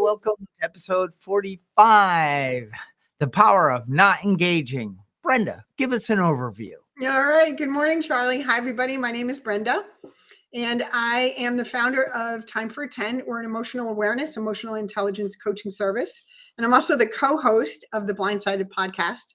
welcome to episode 45, The Power of Not Engaging. Brenda, give us an overview. All right. Good morning, Charlie. Hi, everybody. My name is Brenda, and I am the founder of Time for 10. We're an emotional awareness, emotional intelligence coaching service. And I'm also the co-host of the Blindsided podcast.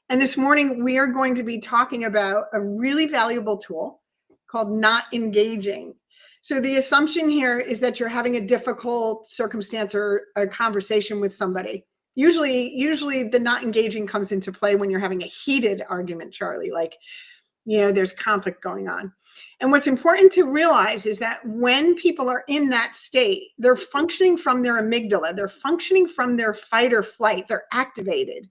And this morning, we are going to be talking about a really valuable tool called Not Engaging. So the assumption here is that you're having a difficult circumstance or a conversation with somebody. Usually the not engaging comes into play when you're having a heated argument, Charlie, like, there's conflict going on. And what's important to realize is that when people are in that state, they're functioning from their amygdala, they're functioning from their fight or flight, they're activated.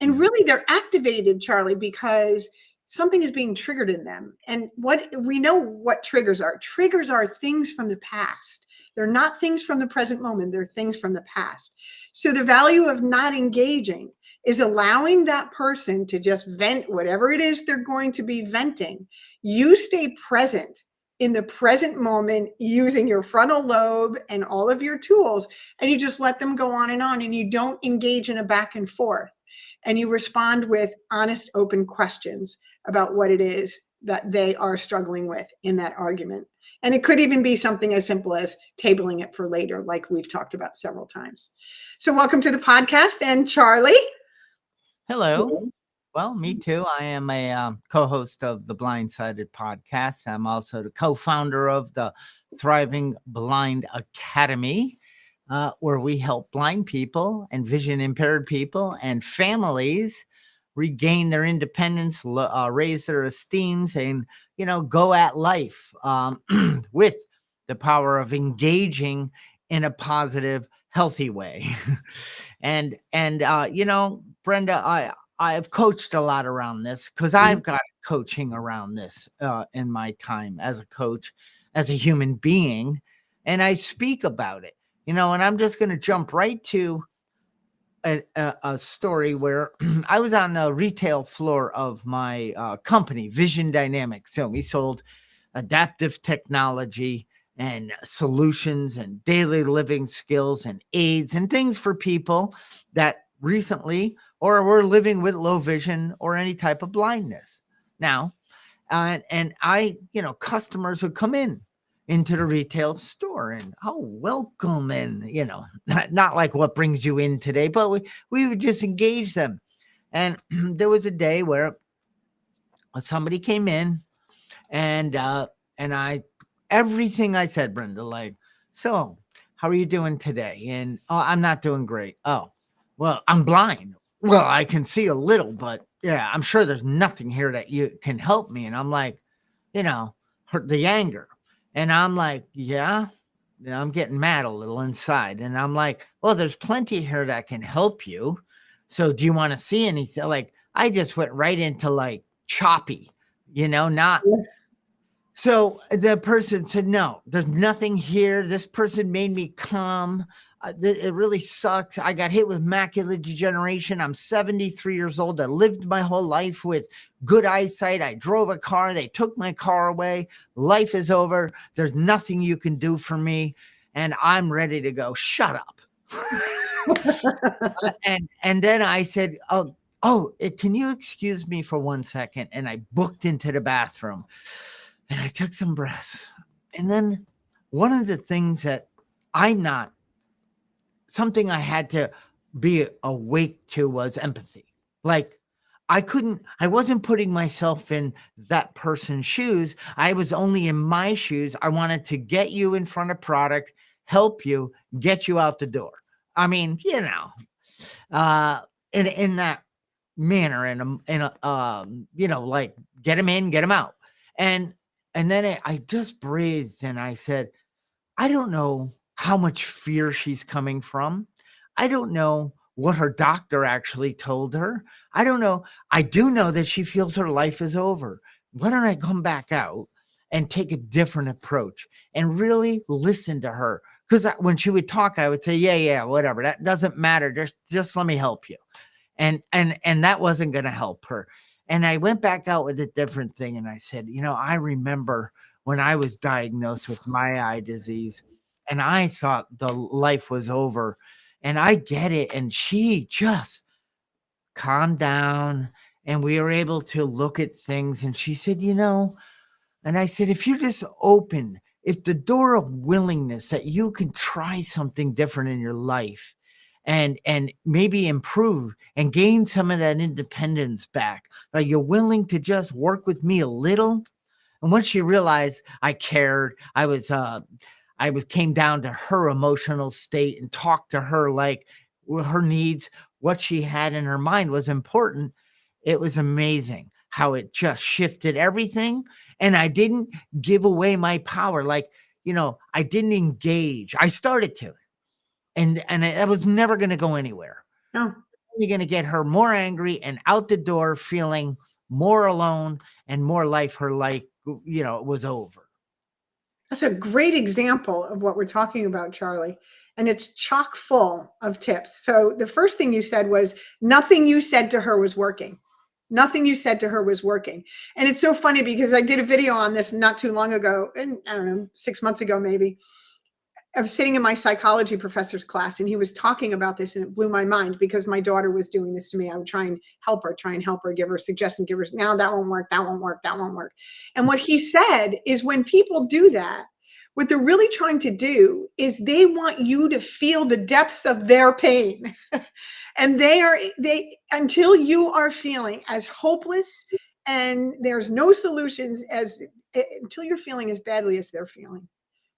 And really they're activated, Charlie, because something is being triggered in them. And what we know what triggers are. Triggers are things from the past. They're not things from the present moment. They're things from the past. So the value of not engaging is allowing that person to just vent whatever it is they're going to be venting. You stay present in the present moment using your frontal lobe and all of your tools, and you just let them go on, and you don't engage in a back and forth. And you respond with honest, open questions about what it is that they are struggling with in that argument. And it could even be something as simple as tabling it for later, like we've talked about several times. So welcome to the podcast. And Charlie. Hello. Well, me too. I am a co-host of the Blindsided podcast. I'm also the co-founder of the Thriving Blind Academy, where we help blind people and vision impaired people and families regain their independence, raise their esteems, and, go at life with the power of engaging in a positive, healthy way. and Brenda, I've coached a lot around this because I've got coaching around this in my time as a coach, as a human being, and I speak about it. And I'm just going to jump right to a story where I was on the retail floor of my company, Vision Dynamics. So we sold adaptive technology and solutions and daily living skills and aids and things for people that recently or were living with low vision or any type of blindness. Now, and I, customers would come into the retail store and welcome, and not like what brings you in today, but we would just engage them. And there was a day where somebody came in and I everything I said, Brenda, like, so how are you doing today? And I'm not doing great. Oh, well, I'm blind. Well, I can see a little, but yeah, I'm sure there's nothing here that you can help me. And I'm like, hurt the anger. And I'm like, yeah, I'm getting mad a little inside. And I'm like, well, there's plenty here that can help you. So do you want to see anything? Like, I just went right into like choppy, not. Yeah. So the person said, no, there's nothing here. This person made me calm. It really sucks. I got hit with macular degeneration. I'm 73 years old. I lived my whole life with good eyesight. I drove a car. They took my car away. Life is over. There's nothing you can do for me. And I'm ready to go. Shut up. and then I said, can you excuse me for 1 second? And I booked into the bathroom and I took some breaths. And then one of the things that something I had to be awake to was empathy. Like I wasn't putting myself in that person's shoes. I was only in my shoes. I wanted to get you in front of product, help you, get you out the door. I mean, in that manner, like get him in, get him out. And then I just breathed and I said, I don't know how much fear she's coming from. I don't know what her doctor actually told her. I don't know. I do know that she feels her life is over. Why don't I come back out and take a different approach and really listen to her? Because when she would talk, I would say, yeah, whatever. That doesn't matter. Just let me help you. And that wasn't going to help her. And I went back out with a different thing. And I said, I remember when I was diagnosed with my eye disease and I thought the life was over. And I get it. And she just calmed down, and we were able to look at things. And she said, and I said, if you just open, if the door of willingness that you can try something different in your life and maybe improve and gain some of that independence back, like you're willing to just work with me a little. And once she realized I cared, I was came down to her emotional state and talked to her like her needs, what she had in her mind was important. It was amazing how it just shifted everything. And I didn't give away my power. Like, I didn't engage. I started to, and I was never going to go anywhere. No. You're going to get her more angry and out the door feeling more alone and more life. Her life, was over. That's a great example of what we're talking about, Charlie. And it's chock full of tips. So the first thing you said was nothing you said to her was working. Nothing you said to her was working. And it's so funny because I did a video on this not too long ago, and I don't know, 6 months ago, maybe. I was sitting in my psychology professor's class, and he was talking about this, and it blew my mind because my daughter was doing this to me. I would try and help her, give her suggestions, give her, now that won't work, that won't work, that won't work. And what he said is when people do that, what they're really trying to do is they want you to feel the depths of their pain. And they until you are feeling as hopeless and there's no solutions until you're feeling as badly as they're feeling,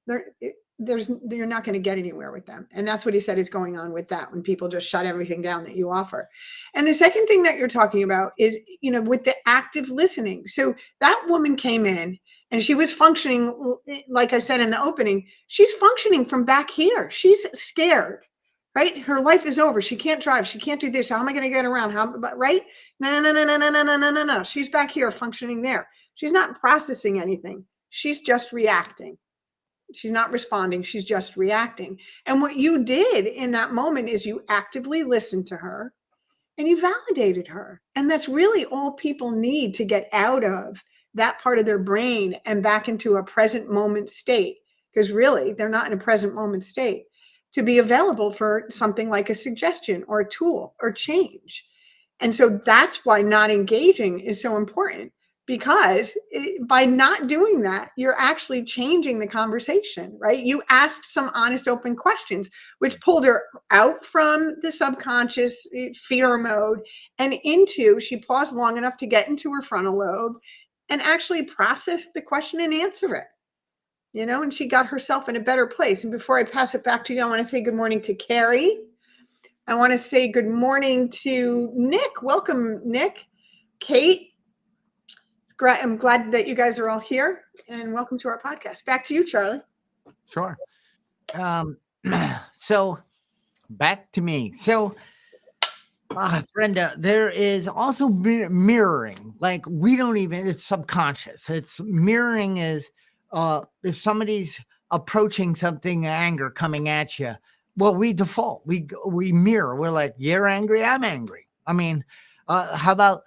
you're not going to get anywhere with them. And that's what he said is going on with that when people just shut everything down that you offer. And the second thing that you're talking about is, with the active listening. So that woman came in and she was functioning, like I said in the opening, she's functioning from back here. She's scared, right? Her life is over. She can't drive. She can't do this. How am I going to get around? Right? No. She's back here functioning there. She's not processing anything. She's just reacting. She's not responding. She's just reacting. And what you did in that moment is you actively listened to her and you validated her. And that's really all people need to get out of that part of their brain and back into a present moment state. Because really, they're not in a present moment state to be available for something like a suggestion or a tool or change. And so that's why not engaging is so important. Because by not doing that, you're actually changing the conversation, right? You asked some honest, open questions, which pulled her out from the subconscious fear mode and she paused long enough to get into her frontal lobe and actually process the question and answer it, and she got herself in a better place. And before I pass it back to you, I want to say good morning to Carrie. I want to say good morning to Nick. Welcome, Nick. Kate. I'm glad that you guys are all here, and welcome to our podcast. Back to you, Charlie. Sure. So back to me. So, Brenda, there is also mirroring. Like it's subconscious. It's mirroring is if somebody's approaching something, anger coming at you, well, we default. We mirror. We're like, you're angry, I'm angry. I mean, how about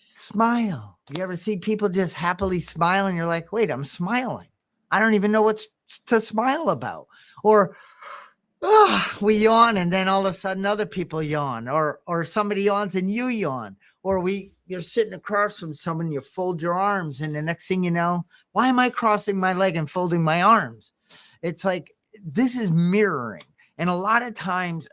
smile? You ever see people just happily smile and you're like, wait, I'm smiling. I don't even know what to smile about. Or we yawn and then all of a sudden other people yawn, or somebody yawns and you yawn, or you're sitting across from someone, you fold your arms, and the next thing you know, why am I crossing my leg and folding my arms? It's like, this is mirroring. And a lot of times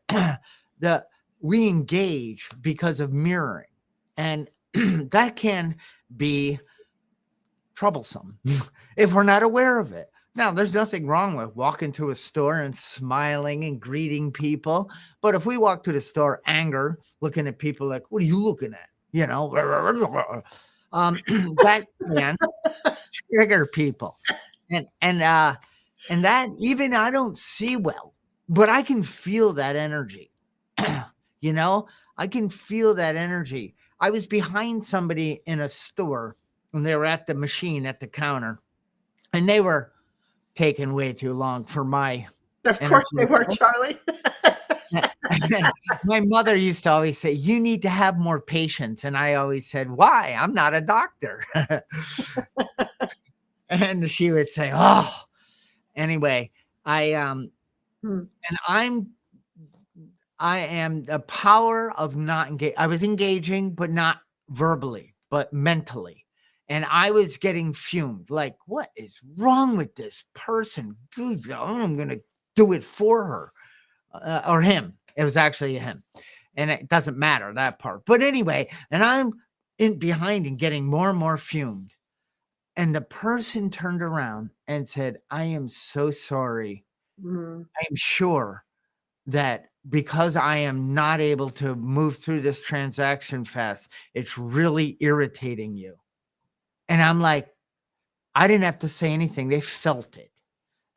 we engage because of mirroring. And that can be troublesome if we're not aware of it. Now, there's nothing wrong with walking to a store and smiling and greeting people. But if we walk to the store, anger, looking at people like, what are you looking at? That can trigger people. And that even I don't see well, but I can feel that energy. I can feel that energy. I was behind somebody in a store and they were at the machine at the counter and they were taking way too long for my. Of course they were, Charlie. My mother used to always say, you need to have more patience. And I always said, why? I'm not a doctor. And she would say, oh, anyway, and I am the power of not engage. I was engaging, but not verbally, but mentally. And I was getting fumed. Like, what is wrong with this person? Dude, I'm going to do it for her or him. It was actually him. And it doesn't matter that part. But anyway, and I'm in behind and getting more and more fumed. And the person turned around and said, I am so sorry. Mhm. I'm sure that because I am not able to move through this transaction fast, it's really irritating you. And I'm like, I didn't have to say anything. They felt it.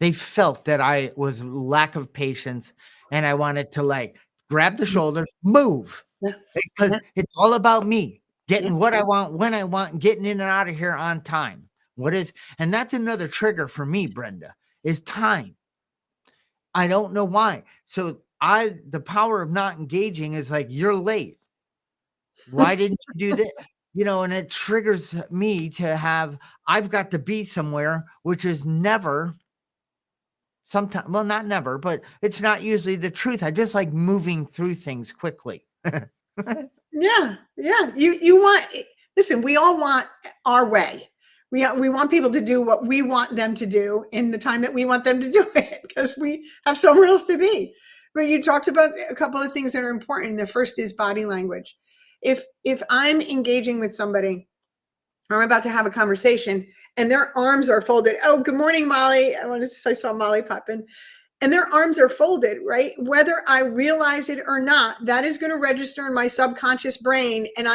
They felt that I was lack of patience and I wanted to like grab the shoulder, move, Yeah. because Yeah. it's all about me Yeah. getting what I want, when I want, and getting in and out of here on time. And that's another trigger for me, Brenda, is time. I don't know why. So the power of not engaging is like, you're late. Why didn't you do that? And it triggers me to I've got to be somewhere, which is never sometimes, well, not never, but it's not usually the truth. I just like moving through things quickly. Yeah. Yeah. You want, listen, we all want our way. We want people to do what we want them to do in the time that we want them to do it because we have somewhere else to be. But you talked about a couple of things that are important. The first is body language. If I'm engaging with somebody or I'm about to have a conversation and their arms are folded. Oh, good morning, Molly. I saw Molly pop in. And their arms are folded, right? Whether I realize it or not, that is going to register in my subconscious brain. And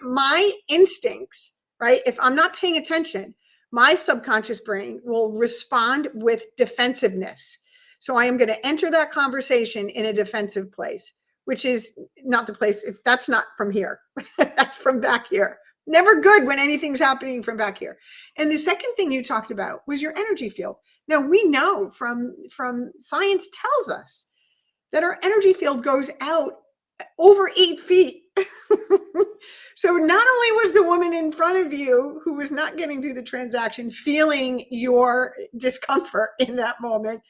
my instincts, right? If I'm not paying attention, my subconscious brain will respond with defensiveness. So I am going to enter that conversation in a defensive place, which is not the place. If that's not from here, that's from back here. Never good when anything's happening from back here. And the second thing you talked about was your energy field. Now we know from science tells us that our energy field goes out over 8 feet. So not only was the woman in front of you who was not getting through the transaction feeling your discomfort in that moment,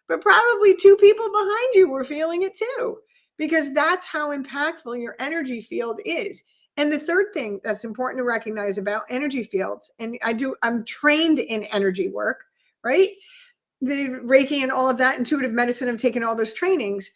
but probably 2 people behind you were feeling it too, because that's how impactful your energy field is. And the third thing that's important to recognize about energy fields, and I'm trained in energy work, right? The Reiki and all of that, intuitive medicine, I've taken all those trainings.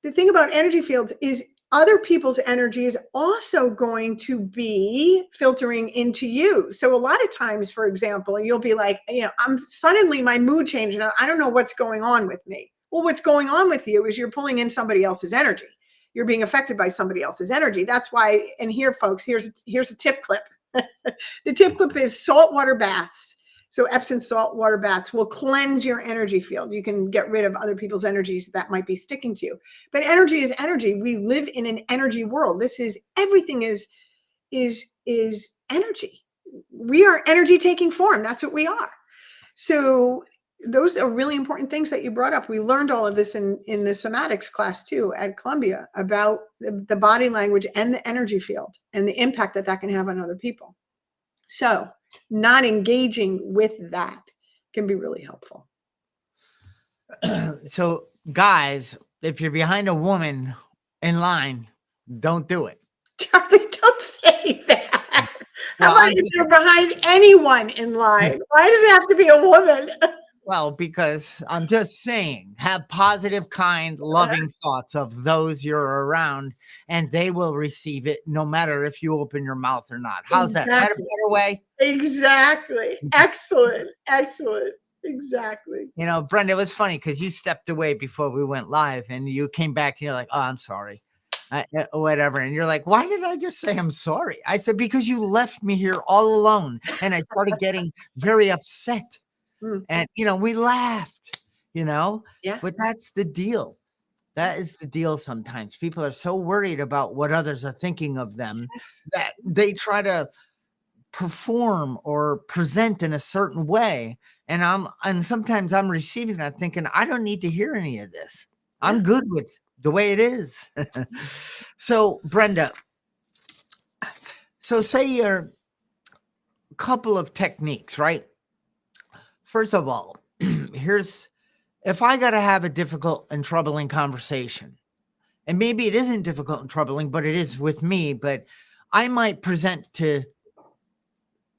The thing about energy fields is other people's energy is also going to be filtering into you. So a lot of times, for example, you'll be like, I'm suddenly my mood changed and I don't know what's going on with me. Well, what's going on with you is you're pulling in somebody else's energy. You're being affected by somebody else's energy. That's why, and here, folks, here's a tip clip. The tip clip is saltwater baths. So Epsom salt water baths will cleanse your energy field. You can get rid of other people's energies that might be sticking to you. But energy is energy. We live in an energy world. Everything is energy. We are energy taking form. That's what we are. So those are really important things that you brought up. We learned all of this in the somatics class too at Columbia about the body language and the energy field and the impact that can have on other people. So not engaging with that can be really helpful. So guys, if you're behind a woman in line, don't do it. Charlie, don't say that. Well, How about if you're behind anyone in line? Why does it have to be a woman? Well, because I'm just saying, have positive, kind, loving thoughts of those you're around, and they will receive it no matter if you open your mouth or not. How's that? Is that a better way? Exactly. Excellent. Excellent. Exactly. Brenda, it was funny because you stepped away before we went live and you came back and you're like, oh, I'm sorry. Whatever. And you're like, why did I just say I'm sorry? I said, because you left me here all alone. And I started getting very upset. And, we laughed, Yeah. But that's the deal. That is the deal. Sometimes people are so worried about what others are thinking of them that they try to perform or present in a certain way. And sometimes I'm receiving that thinking, I don't need to hear any of this. I'm good with the way it is. So, Brenda, say you're a couple of techniques, right? First of all, here's if I got to have a difficult and troubling conversation, and maybe it isn't difficult and troubling, but it is with me, but I might present to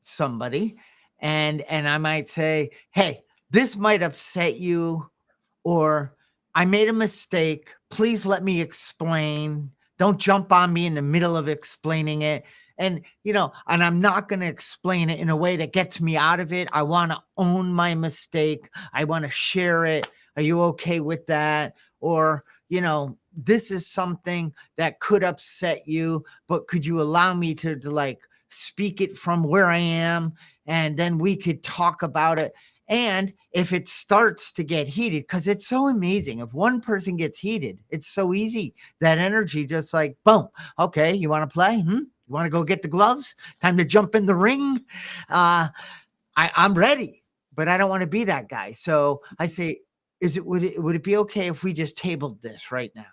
somebody and I might say, "Hey, this might upset you," or "I made a mistake. Please let me explain. Don't jump on me in the middle of explaining it." And, and I'm not going to explain it in a way that gets me out of it. I want to own my mistake. I want to share it. Are you okay with that? Or, this is something that could upset you, but could you allow me to like speak it from where I am? And then we could talk about it. And if it starts to get heated, because it's so amazing, if one person gets heated, it's so easy. That energy just like, boom. Okay, you want to play? You want to go get the gloves? Time to jump in the ring? I'm ready, but I don't want to be that guy. So I say, would it be okay if we just tabled this right now?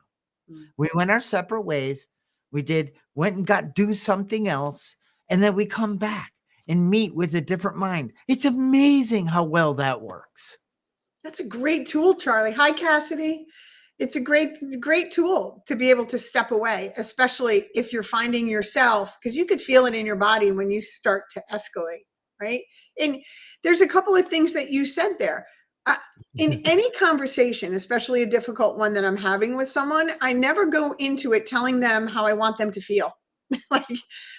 We went our separate ways. We went and do something else. And then we come back and meet with a different mind. It's amazing how well that works. That's a great tool, Charlie. Hi, Cassidy. It's a great tool to be able to step away, especially if you're finding yourself, because you could feel it in your body when you start to escalate, right? And there's a couple of things that you said there. In any conversation, especially a difficult one that I'm having with someone, I never go into it telling them how I want them to feel.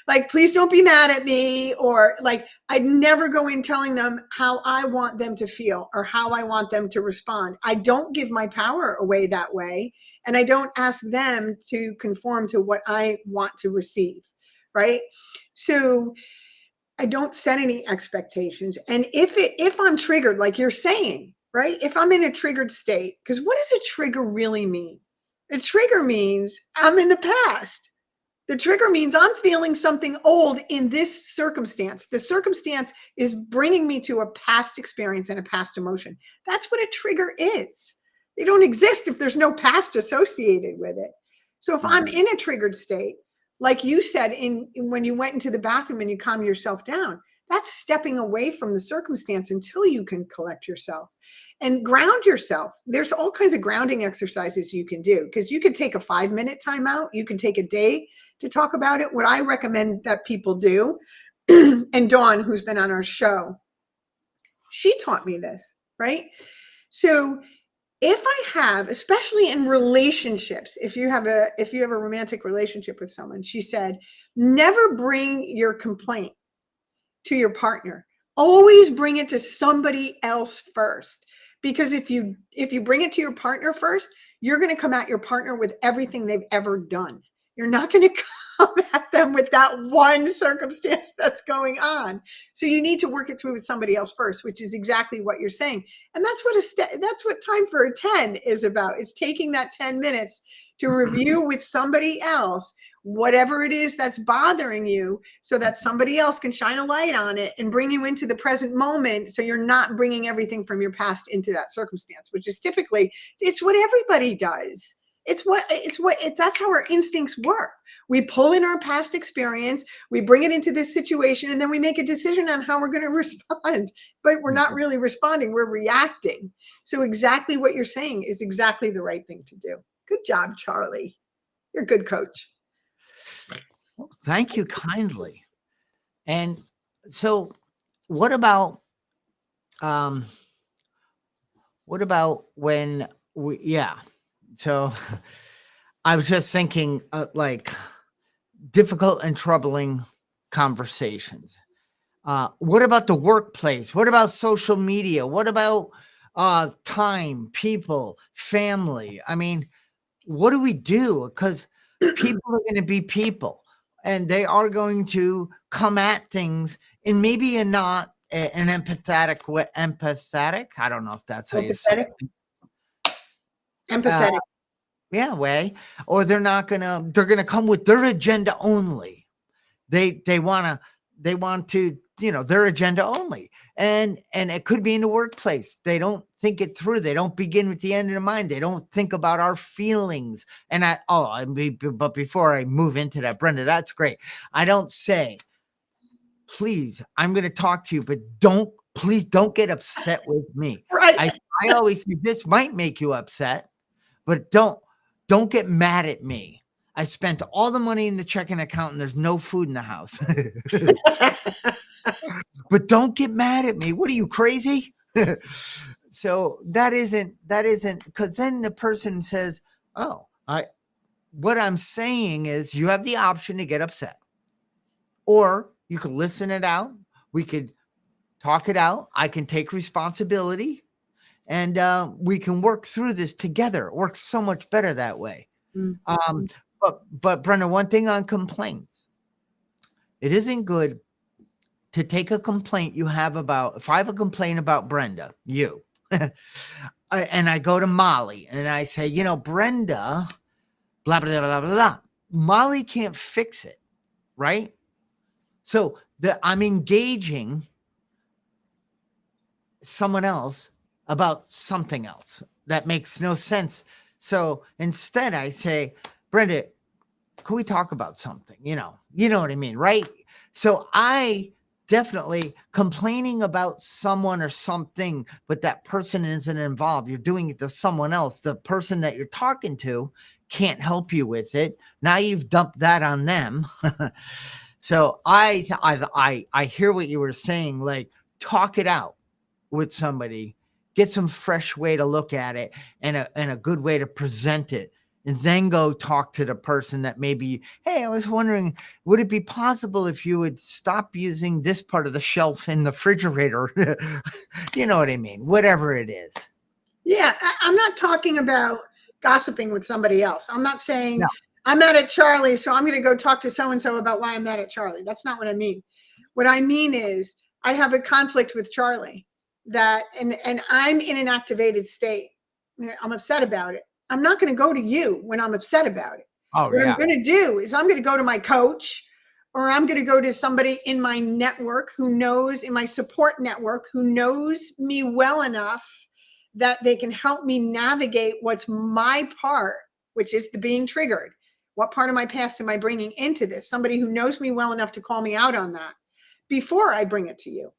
like, please don't be mad at me, or like, I'd never go in telling them how I want them to feel or how I want them to respond. I don't give my power away that way. And I don't ask them to conform to what I want to receive. Right. So I don't set any expectations. And if I'm triggered, like you're saying, right? If I'm in a triggered state, because what does a trigger really mean? A trigger means I'm in the past. The trigger means I'm feeling something old in this circumstance. The circumstance is bringing me to a past experience and a past emotion. That's what a trigger is. They don't exist if there's no past associated with it. So if I'm in a triggered state, like you said, when you went into the bathroom and you calm yourself down, that's stepping away from the circumstance until you can collect yourself and ground yourself. There's all kinds of grounding exercises you can do, because you could take a 5-minute timeout. You can take a day to talk about it. What I recommend that people do, and Dawn, who's been on our show, she taught me this, right? So if I have, especially in relationships, if you have a romantic relationship with someone, she said, never bring your complaint to your partner. Always bring it to somebody else first. Because if you bring it to your partner first, you're going to come at your partner with everything they've ever done. You're not going to come at them with that one circumstance that's going on. So you need to work it through with somebody else first, which is exactly what you're saying. And that's what Time for a 10 is about. It's taking that 10 minutes to review with somebody else whatever it is that's bothering you, so that somebody else can shine a light on it and bring you into the present moment, so you're not bringing everything from your past into that circumstance, which is typically, it's what everybody does. That's how our instincts work. We pull in our past experience, we bring it into this situation, and then we make a decision on how we're going to respond. But we're not really responding, we're reacting. So exactly what you're saying is exactly the right thing to do. Good job, Charlie. You're a good coach. Well, thank you kindly. And so what about when so I was just thinking like difficult and troubling conversations. What about the workplace? What about social media? What about time, people, family? I mean, what do we do? Because people are going to be people, and they are going to come at things in maybe an empathetic way. Empathetic? I don't know if that's how you say it. Empathetic. Way. Or they're gonna come with their agenda only. They want to, their agenda only. And it could be in the workplace. They don't think it through. They don't begin with the end in mind. They don't think about our feelings. But before I move into that, Brenda, that's great. I don't say, please, I'm going to talk to you, but don't please don't get upset with me. Right. I always say this might make you upset, but don't get mad at me. I spent all the money in the checking account and there's no food in the house. But don't get mad at me. What are you, crazy? So that isn't because then the person says, oh, what I'm saying is you have the option to get upset, or you can listen it out. We could talk it out. I can take responsibility, and we can work through this together. It works so much better that way. Mm-hmm. But Brenda, one thing on complaints, it isn't good to take a complaint you have about, if I have a complaint about Brenda, you, and I go to Molly and I say, Brenda, blah, blah, blah, blah, blah. Molly can't fix it, right? So I'm engaging someone else about something else that makes no sense. So instead I say, Brenda, can we talk about something? You know what I mean, right? So I definitely complaining about someone or something, but that person isn't involved. You're doing it to someone else. The person that you're talking to can't help you with it. Now you've dumped that on them. So I hear what you were saying, like talk it out with somebody, get some fresh way to look at it and a good way to present it. And then go talk to the person that maybe, hey, I was wondering, would it be possible if you would stop using this part of the shelf in the refrigerator? You know what I mean? Whatever it is. Yeah, I'm not talking about gossiping with somebody else. I'm not saying No. I'm mad at Charlie, so I'm going to go talk to so-and-so about why I'm mad at Charlie. That's not what I mean. What I mean is I have a conflict with Charlie that, and I'm in an activated state. I'm upset about it. I'm not going to go to you when I'm upset about it. Oh, what yeah. I'm going to do is I'm going to go to my coach, or I'm going to go to somebody in my network who knows, in my support network, who knows me well enough that they can help me navigate what's my part, which is the being triggered. What part of my past am I bringing into this? Somebody who knows me well enough to call me out on that before I bring it to you.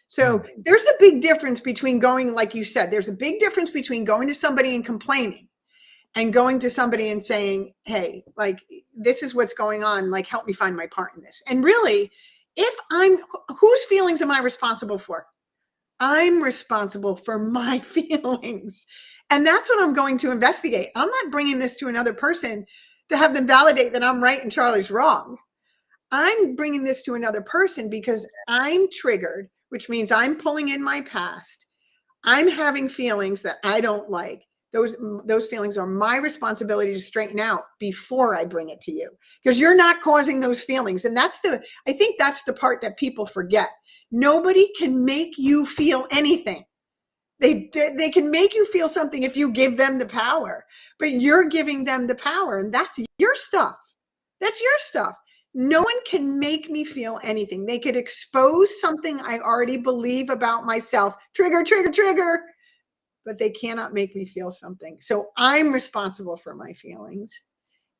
So there's a big difference between going, like you said, there's a big difference between going to somebody and complaining and going to somebody and saying, hey, like, this is what's going on. Like, help me find my part in this. And really, whose feelings am I responsible for? I'm responsible for my feelings. And that's what I'm going to investigate. I'm not bringing this to another person to have them validate that I'm right and Charlie's wrong. I'm bringing this to another person because I'm triggered, which means I'm pulling in my past. I'm having feelings that I don't like. Those feelings are my responsibility to straighten out before I bring it to you, because you're not causing those feelings. And I think that's the part that people forget. Nobody can make you feel anything. They can make you feel something if you give them the power, but you're giving them the power, and that's your stuff. That's your stuff. No one can make me feel anything. They could expose something I already believe about myself. Trigger, trigger, trigger. But they cannot make me feel something. So I'm responsible for my feelings.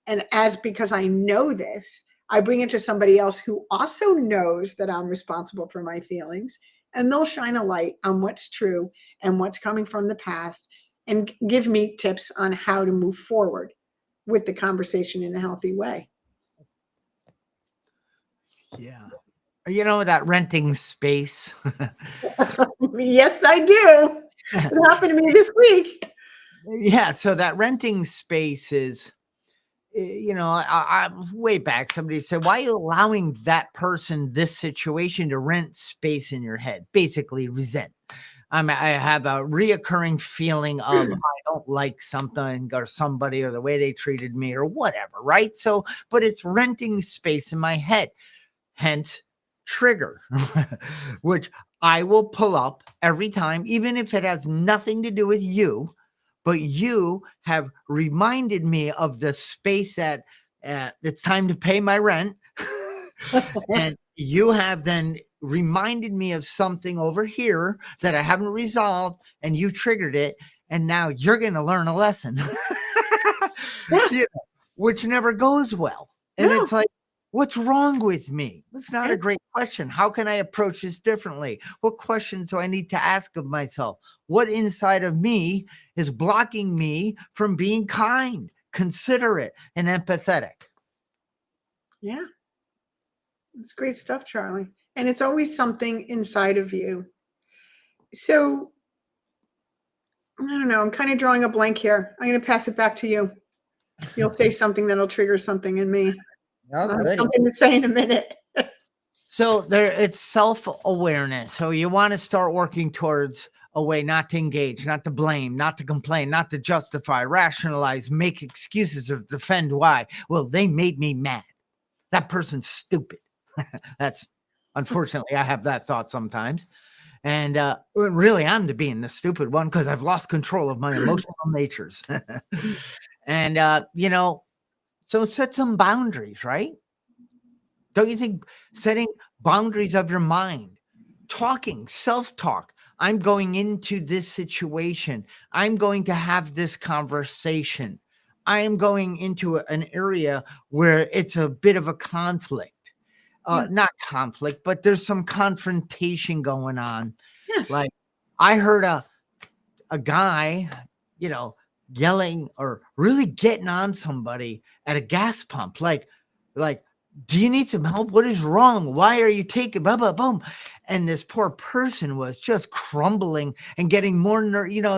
And because I know this, I bring it to somebody else who also knows that I'm responsible for my feelings, and they'll shine a light on what's true and what's coming from the past and give me tips on how to move forward with the conversation in a healthy way. Yeah. You know, that renting space. Yes, I do. It happened to me this week. Yeah. So that renting space is, I way back, somebody said, why are you allowing that person, this situation, to rent space in your head? Basically resent. I have a reoccurring feeling of I don't like something or somebody or the way they treated me or whatever. Right. So, but it's renting space in my head. Hence trigger, which I will pull up every time, even if it has nothing to do with you, but you have reminded me of the space that it's time to pay my rent. And you have then reminded me of something over here that I haven't resolved, and you triggered it. And now you're going to learn a lesson, which never goes well. And it's like, What's wrong with me? That's not Yeah. a great question. How can I approach this differently? What questions do I need to ask of myself? What inside of me is blocking me from being kind, considerate, and empathetic? Yeah. It's great stuff, Charlie. And it's always something inside of you. So I don't know. I'm kind of drawing a blank here. I'm going to pass it back to you. You'll say something that'll trigger something in me. Oh, I'll have good. something to say in a minute. So there, it's self-awareness. So you want to start working towards a way not to engage, not to blame, not to complain, not to justify, rationalize, make excuses, or defend why. Well, they made me mad. That person's stupid. That's unfortunately, I have that thought sometimes. And really, I'm being the stupid one because I've lost control of my emotional natures. And, so set some boundaries, right? Don't you think setting boundaries of your mind, talking, self-talk, I'm going into this situation, I'm going to have this conversation, I am going into an area where it's a bit of a conflict. Not conflict, but there's some confrontation going on. Yes. Like I heard a guy, yelling or really getting on somebody at a gas pump. Like, do you need some help? What is wrong? Why are you taking blah, blah, boom? And this poor person was just crumbling and getting more,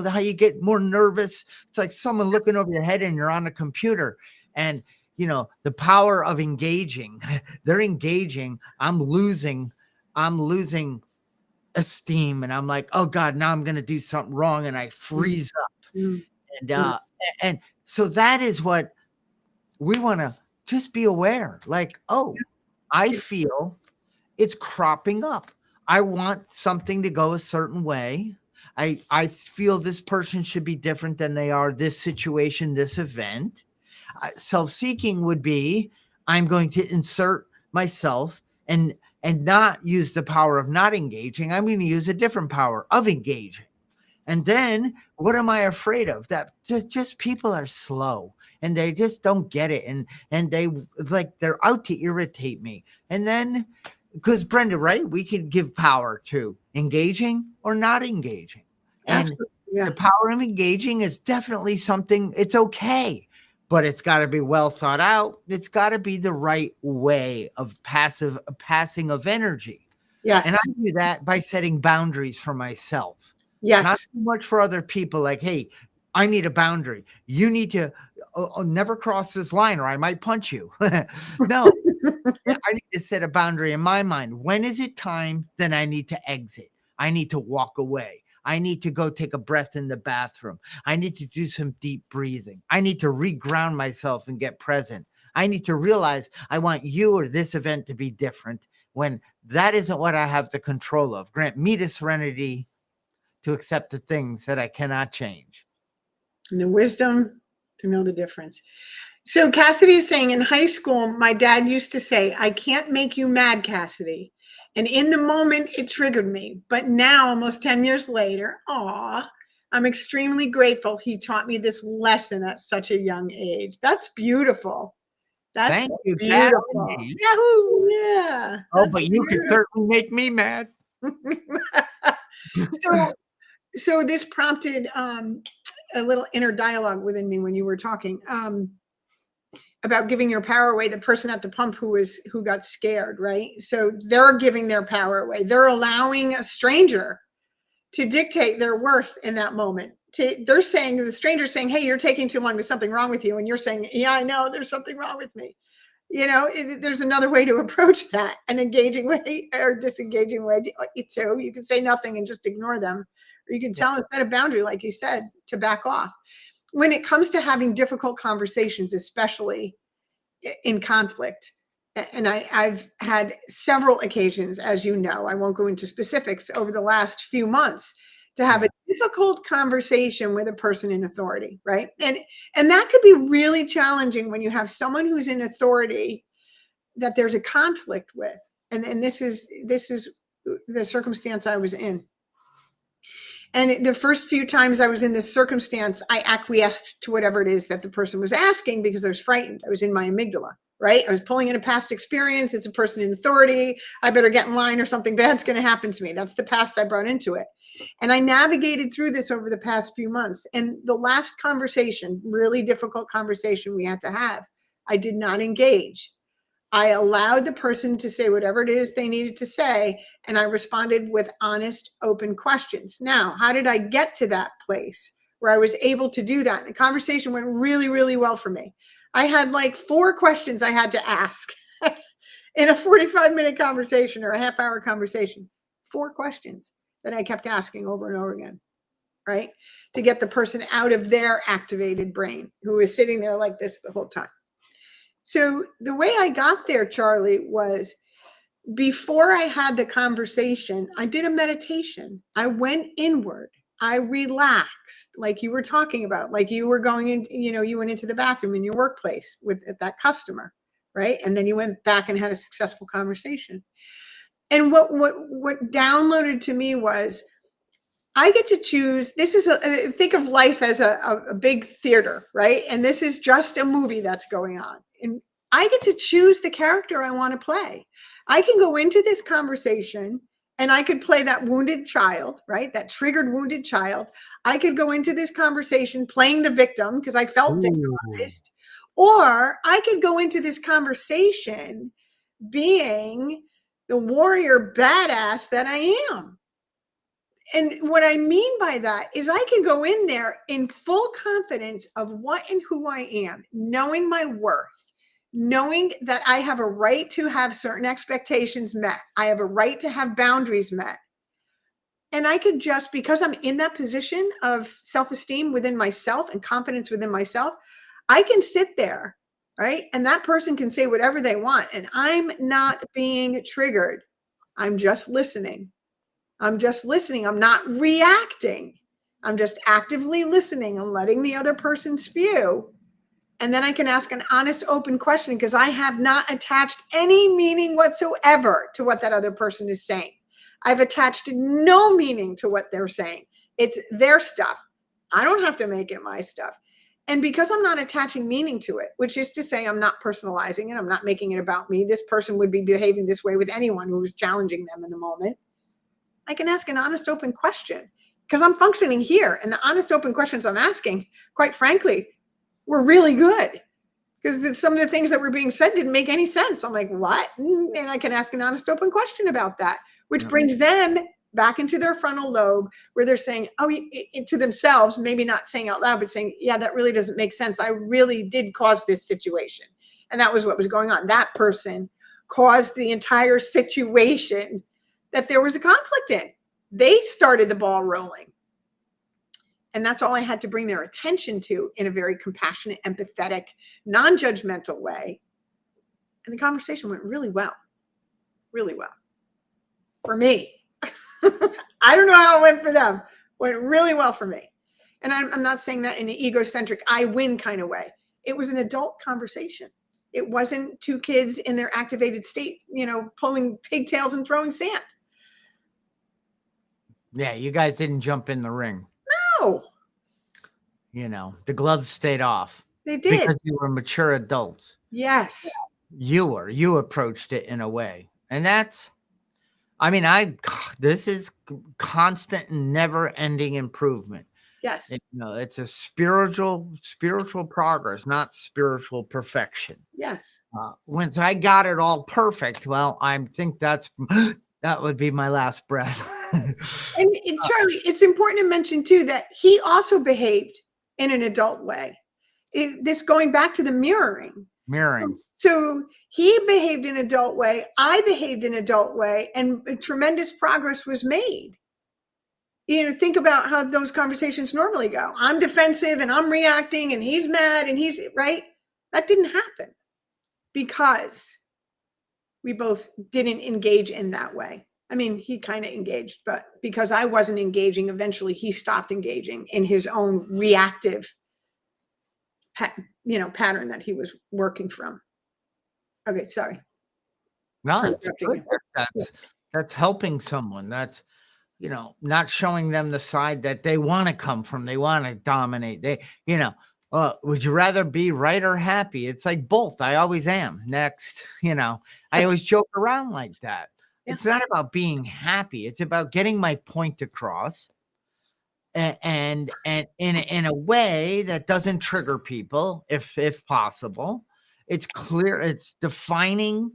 how you get more nervous. It's like someone looking over your head and you're on a computer and, the power of engaging, they're engaging. I'm losing esteem. And I'm like, oh God, now I'm going to do something wrong. And I freeze up. Mm. And so that is what we want to just be aware. Like, oh, I feel it's cropping up. I want something to go a certain way. I feel this person should be different than they are, this situation, this event. Self-seeking would be, I'm going to insert myself and not use the power of not engaging. I'm going to use a different power of engaging. And then what am I afraid of? That just people are slow and they just don't get it. And they're out to irritate me. And then, because Brenda, right? We could give power to engaging or not engaging. And Absolutely. Yeah. the power of engaging is definitely something, it's okay, but it's got to be well thought out. It's got to be the right way of passing of energy. Yes. And I do that by setting boundaries for myself. Yes. Not so much for other people. Like, hey, I need a boundary. You need to never cross this line or I might punch you. No, I need to set a boundary in my mind. When is it time? Then I need to exit. I need to walk away. I need to go take a breath in the bathroom. I need to do some deep breathing. I need to reground myself and get present. I need to realize I want you or this event to be different when that isn't what I have the control of. Grant me the serenity to accept the things that I cannot change. And the wisdom to know the difference. So Cassidy is saying, in high school, my dad used to say, I can't make you mad, Cassidy. And in the moment, it triggered me. But now, almost 10 years later, I'm extremely grateful he taught me this lesson at such a young age. That's beautiful. That's Thank you, beautiful. Cassidy. Yahoo! Yeah. Oh, but you can certainly make me mad. So this prompted a little inner dialogue within me when you were talking about giving your power away. The person at the pump who got scared, right? So they're giving their power away. They're allowing a stranger to dictate their worth in that moment. They're saying, the stranger's saying, hey, you're taking too long. There's something wrong with you. And you're saying, yeah, I know there's something wrong with me. There's another way to approach that, an engaging way or disengaging way too. You can say nothing and just ignore them, or you can tell and set a boundary, like you said, to back off. When it comes to having difficult conversations, especially in conflict, and I've had several occasions, as you know, I won't go into specifics, over the last few months, to have a difficult conversation with a person in authority, right? And that could be really challenging when you have someone who's in authority that there's a conflict with. And this is the circumstance I was in. And the first few times I was in this circumstance, I acquiesced to whatever it is that the person was asking because I was frightened. I was in my amygdala, right? I was pulling in a past experience. It's a person in authority. I better get in line or something bad's going to happen to me. That's the past I brought into it. And I navigated through this over the past few months. And the last conversation, really difficult conversation we had to have, I did not engage. I allowed the person to say whatever it is they needed to say, and I responded with honest, open questions. Now, how did I get to that place where I was able to do that? The conversation went really, really well for me. I had like 4 questions I had to ask in a 45-minute conversation or a half-hour conversation. 4 questions that I kept asking over and over again, right? To get the person out of their activated brain who was sitting there like this the whole time. So the way I got there, Charlie, was before I had the conversation, I did a meditation. I went inward. I relaxed, like you were talking about, like you were going in, you went into the bathroom in your workplace with that customer, right? And then you went back and had a successful conversation. And what downloaded to me was, I get to choose. This is think of life as a big theater, right? And this is just a movie that's going on. And I get to choose the character I want to play. I can go into this conversation and I could play that wounded child, right? That triggered wounded child. I could go into this conversation playing the victim because I felt victimized. Or I could go into this conversation being the warrior badass that I am. And what I mean by that is I can go in there in full confidence of what and who I am, knowing my worth, knowing that I have a right to have certain expectations met. I have a right to have boundaries met. And I could just, because I'm in that position of self-esteem within myself and confidence within myself, I can sit there, right? And that person can say whatever they want. And I'm not being triggered. I'm just listening. I'm just listening. I'm not reacting. I'm just actively listening and letting the other person spew. And then I can ask an honest, open question because I have not attached any meaning whatsoever to what that other person is saying. I've attached no meaning to what they're saying. It's their stuff. I don't have to make it my stuff. And because I'm not attaching meaning to it, which is to say I'm not personalizing it, I'm not making it about me. This person would be behaving this way with anyone who was challenging them in the moment. I can ask an honest, open question because I'm functioning here. And the honest, open questions I'm asking, quite frankly, were really good because some of the things that were being said didn't make any sense. I'm like, what? And I can ask an honest, open question about that, which brings them back into their frontal lobe where they're saying, to themselves, maybe not saying out loud, but saying, yeah, that really doesn't make sense. I really did cause this situation. And that was what was going on. That person caused the entire situation that there was a conflict in. They started the ball rolling. And that's all I had to bring their attention to in a very compassionate, empathetic, non-judgmental way. And the conversation went really well. Really well. For me. I don't know how it went for them. Went really well for me. And I'm not saying that in an egocentric, I win kind of way. It was an adult conversation. It wasn't 2 kids in their activated state, pulling pigtails and throwing sand. Yeah, you guys didn't jump in the ring. No. The gloves stayed off. They did. Because you were mature adults. Yes. You approached it in a way. And that's, this is constant and never ending improvement. Yes. It's a spiritual progress, not spiritual perfection. Yes. Once I got it all perfect, well, I think that would be my last breath. And Charlie, it's important to mention too that he also behaved in an adult way. This going back to the mirroring. So he behaved in an adult way. I behaved in an adult way, and tremendous progress was made. Think about how those conversations normally go. I'm defensive and I'm reacting and he's mad and he's right. That didn't happen because we both didn't engage in that way. He kind of engaged, but because I wasn't engaging, eventually he stopped engaging in his own reactive, pattern that he was working from. Okay, sorry. No, that's good. That's helping someone. That's, not showing them the side that they want to come from. They want to dominate. Would you rather be right or happy? It's like both. I always am. Next, I always joke around like that. Yeah. It's not about being happy. It's about getting my point across, and in a way that doesn't trigger people, if possible. It's clear. It's defining,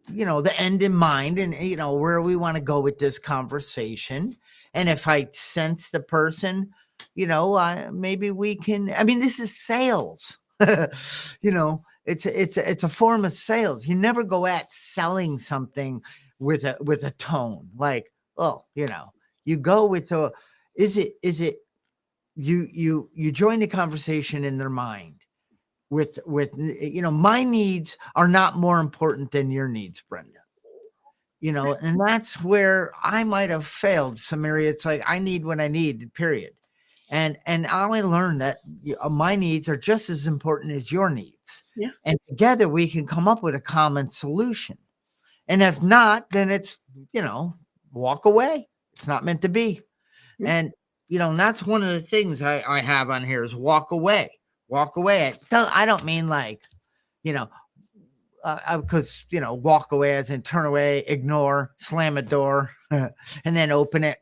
the end in mind, and where we want to go with this conversation. And if I sense the person, maybe we can. I mean, this is sales. It's a form of sales. You never go at selling something with a tone like, oh, you go with a. Is it you join the conversation in their mind with my needs are not more important than your needs, Brenda. And that's where I might have failed some area. It's like I need what I need, period. And I learned that my needs are just as important as your needs. Yeah. And together we can come up with a common solution. And if not, then it's, walk away. It's not meant to be. Yeah. And, that's one of the things I have on here is walk away. Walk away. I don't mean like, because, walk away as in turn away, ignore, slam a door, and then open it,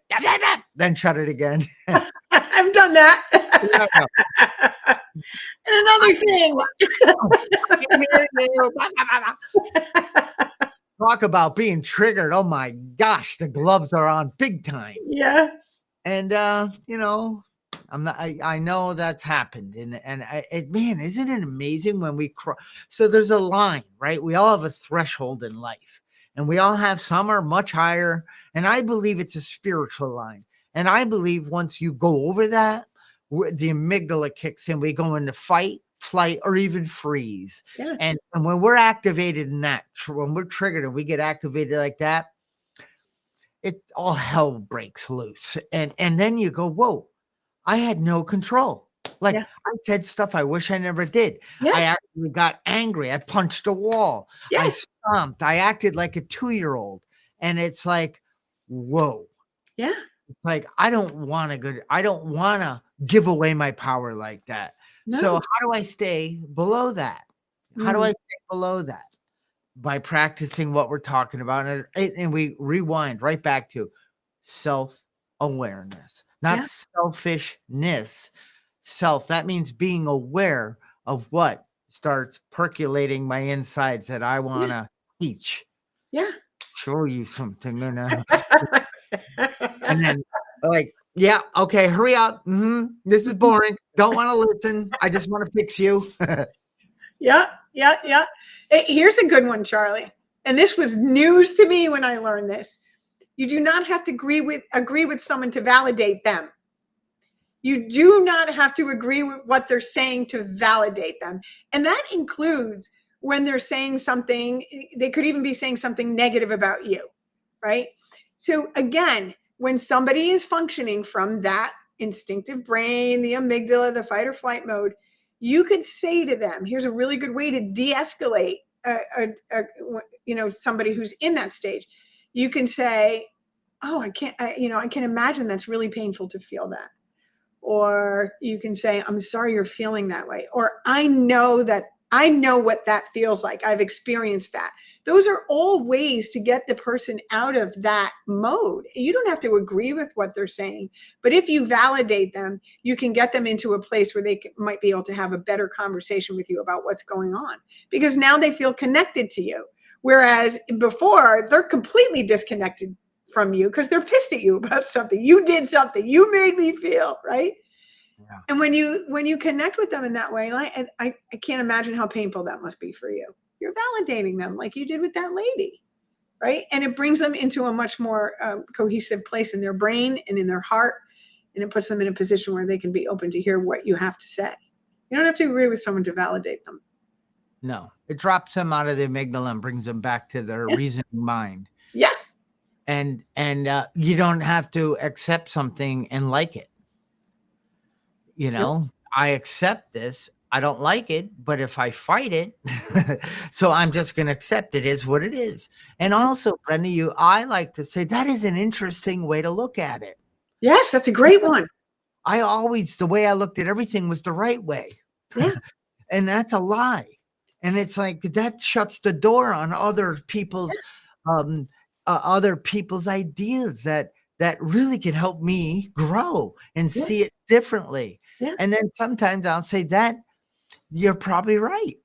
then shut it again. I've done that. And another thing. Talk about being triggered. Oh my gosh, the gloves are on big time. Yeah. And I'm not. I know that's happened, and man, isn't it amazing when we cross? So there's a line, right? We all have a threshold in life, and we all have some are much higher. And I believe it's a spiritual line, and I believe once you go over that, the amygdala kicks in. We go into fight, flight, or even freeze. Yeah. And when we're activated in that, when we're triggered and we get activated like that, it all hell breaks loose. And then you go, whoa, I had no control. Like Yeah. I said stuff I wish I never did. Yes. I actually got angry. I punched a wall. I Yes. stomped. I acted like a 2-year-old. And it's like, whoa. Yeah. It's like, I don't want to give away my power like that. No. So how do I stay below that? How do I stay below that? By practicing what we're talking about. And we rewind right back to self-awareness, not selfishness. Self, that means being aware of what starts percolating my insides that I want to teach. Yeah. Show you something. And then like, yeah, okay, hurry up. This is boring. Don't want to listen. I just want to fix you. Yeah. Here's a good one, Charlie. And this was news to me when I learned this. You do not have to agree with someone to validate them. You do not have to agree with what they're saying to validate them. And that includes when they're saying something, they could even be saying something negative about you, right? So again, when somebody is functioning from that instinctive brain, the amygdala, the fight or flight mode, you could say to them, here's a really good way to de-escalate somebody who's in that stage. You can say, oh, I can imagine that's really painful to feel that. Or you can say, I'm sorry you're feeling that way. Or I know what that feels like. I've experienced that. Those are all ways to get the person out of that mode. You don't have to agree with what they're saying, but if you validate them, you can get them into a place where they might be able to have a better conversation with you about what's going on, because now they feel connected to you. Whereas before, they're completely disconnected from you because they're pissed at you about something. You did something. You made me feel, right? Yeah. And when you connect with them in that way, like, I can't imagine how painful that must be for you. You're validating them like you did with that lady, right? And it brings them into a much more cohesive place in their brain and in their heart, and it puts them in a position where they can be open to hear what you have to say. You don't have to agree with someone to validate them. No, it drops them out of the amygdala and brings them back to their reasoning mind. Yeah. And you don't have to accept something and like it. I accept this. I don't like it, but if I fight it, so I'm just going to accept it is what it is. And also, Brenda, I like to say that is an interesting way to look at it. Yes, that's a great one. The way I looked at everything was the right way. Yeah. And that's a lie. And it's like that shuts the door on um other people's ideas that really can help me grow and Yeah. see it differently. Yeah. And then sometimes I'll say that you're probably right.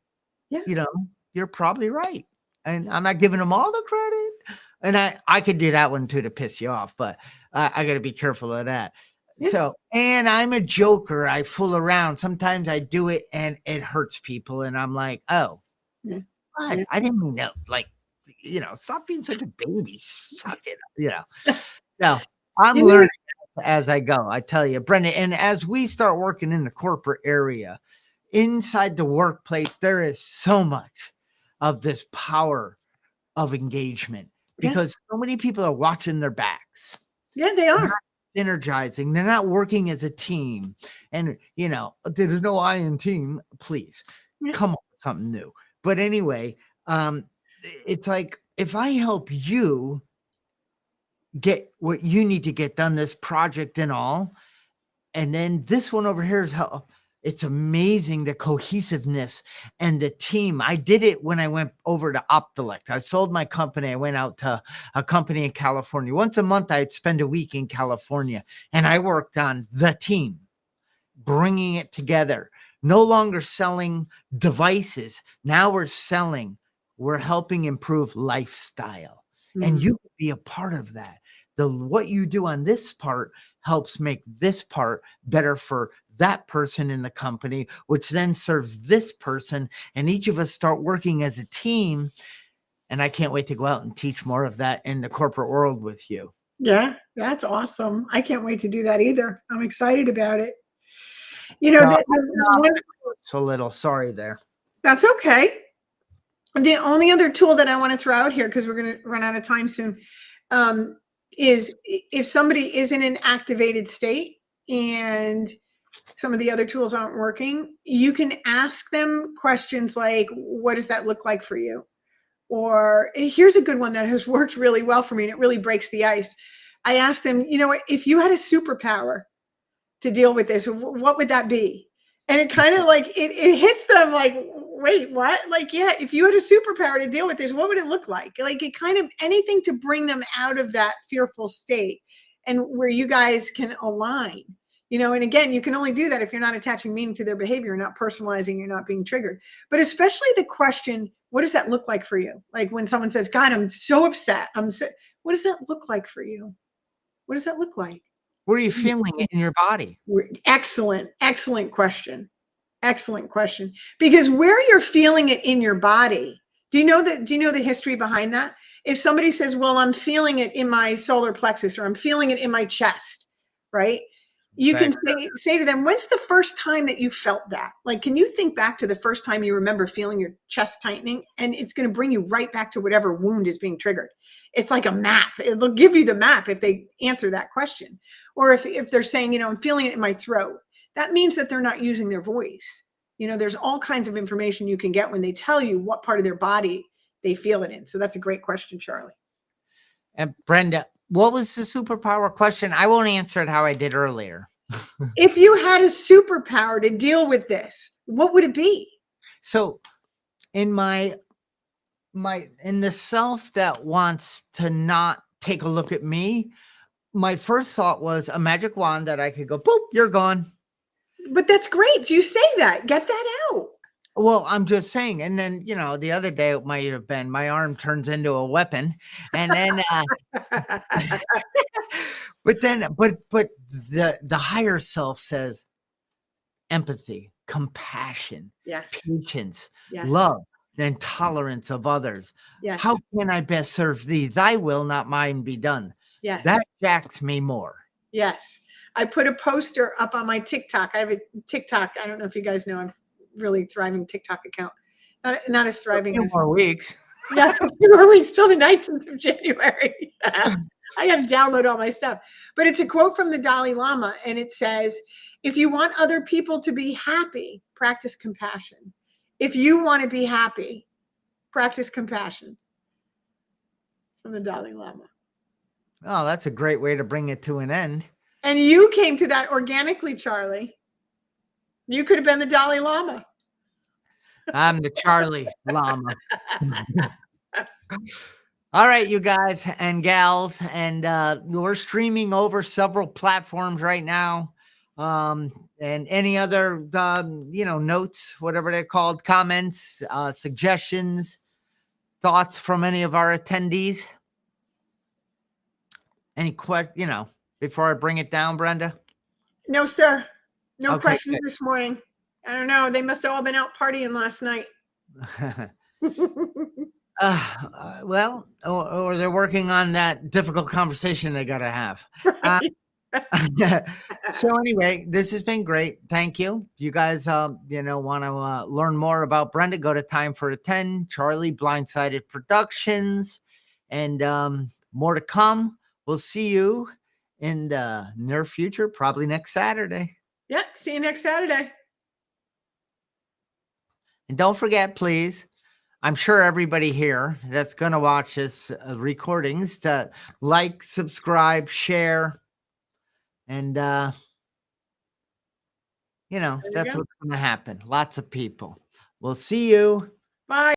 Yeah. You know, you're probably right. And I'm not giving them all the credit. And I could do that one too to piss you off, but I got to be careful of that. Yeah. So, and I'm a joker. I fool around. Sometimes I do it and it hurts people. And I'm like, oh, Yeah. what? Yeah. I didn't mean to, like, stop being such a baby. Suck it. So I'm You know learning what? as I go. I tell you, Brenda. And as we start working in the corporate area, inside the workplace, there is so much of this power of engagement Yeah. because so many people are watching their backs. Yeah, they are. Synergizing. They're not working as a team. And, there's no I in team. Please Yeah. come up with something new. But anyway, it's like if I help you get what you need to get done, this project and all, and then this one over here is how it's amazing the cohesiveness and the team. I did it when I went over to Optelect. I sold my company. I went out to a company in California. Once a month, I'd spend a week in California and I worked on the team, bringing it together. No longer selling devices. Now we're helping improve lifestyle. And Mm. you can be a part of that. What you do on this part helps make this part better for that person in the company, which then serves this person. And each of us start working as a team. And I can't wait to go out and teach more of that in the corporate world with you. Yeah, that's awesome. I can't wait to do that either. I'm excited about it. You know, So, the one, so little sorry there. that's okay. The only other tool that I want to throw out here, because we're going to run out of time soon, is if somebody is in an activated state and some of the other tools aren't working, you can ask them questions like, what does that look like for you? Or here's a good one that has worked really well for me and it really breaks the ice. I asked them, if you had a superpower to deal with this, what would that be? And it kind of like, it hits them like, wait, what? Like, yeah, if you had a superpower to deal with this, what would it look like? Like it kind of anything to bring them out of that fearful state and where you guys can align. And again, you can only do that if you're not attaching meaning to their behavior, not personalizing, you're not being triggered. But especially the question, what does that look like for you? Like when someone says, God, I'm so upset. What does that look like for you? What does that look like? Where are you feeling it in your body? Excellent, excellent question. Excellent question. Because where you're feeling it in your body, do you know the history behind that? If somebody says, well, I'm feeling it in my solar plexus or I'm feeling it in my chest, right? You can say to them, when's the first time that you felt that? Like, can you think back to the first time you remember feeling your chest tightening? And it's going to bring you right back to whatever wound is being triggered. It's like a map. It'll give you the map if they answer that question. Or if they're saying, I'm feeling it in my throat, that means that they're not using their voice. There's all kinds of information you can get when they tell you what part of their body they feel it in. So that's a great question, Charlie. And Brenda, what was the superpower question? I won't answer it how I did earlier. If you had a superpower to deal with this, what would it be? So in in the self that wants to not take a look at me, my first thought was a magic wand that I could go, boop, you're gone. But that's great. You say that. Get that out. Well, I'm just saying. And then, the other day it might have been my arm turns into a weapon. And then, but the higher self says empathy, compassion, Yes. patience, Yes. love, then tolerance of others. Yes. How can I best serve thee? Thy will, not mine, be done. Yes. That jacks me more. Yes. I put a poster up on my TikTok. I have a TikTok. I don't know if you guys know, I'm really thriving TikTok account. Not as thriving as 2 more weeks. Yeah, a few more weeks till the 19th of January. I got to download all my stuff. But it's a quote from the Dalai Lama, and it says, if you want other people to be happy, practice compassion. If you want to be happy, practice compassion. From the Dalai Lama. Oh, that's a great way to bring it to an end. And you came to that organically, Charlie. You could have been the Dalai Lama. I'm the Charlie Llama. All right, you guys and gals, and we're streaming over several platforms right now. And any other, notes, whatever they're called, comments, suggestions, thoughts from any of our attendees? Any before I bring it down, Brenda? No, sir. No Okay, questions good. this morning. I don't know. They must have all been out partying last night. Well, or they're working on that difficult conversation they got to have. So anyway, this has been great. Thank you. You guys, want to learn more about Brenda, go to Time for a 10, Charlie Blindsided Productions, and more to come. We'll see you in the near future, probably next Saturday. Yeah. See you next Saturday. And don't forget, please, I'm sure everybody here that's going to watch this recordings to like, subscribe, share. And, that's what's going to happen. Lots of people. We'll see you. Bye.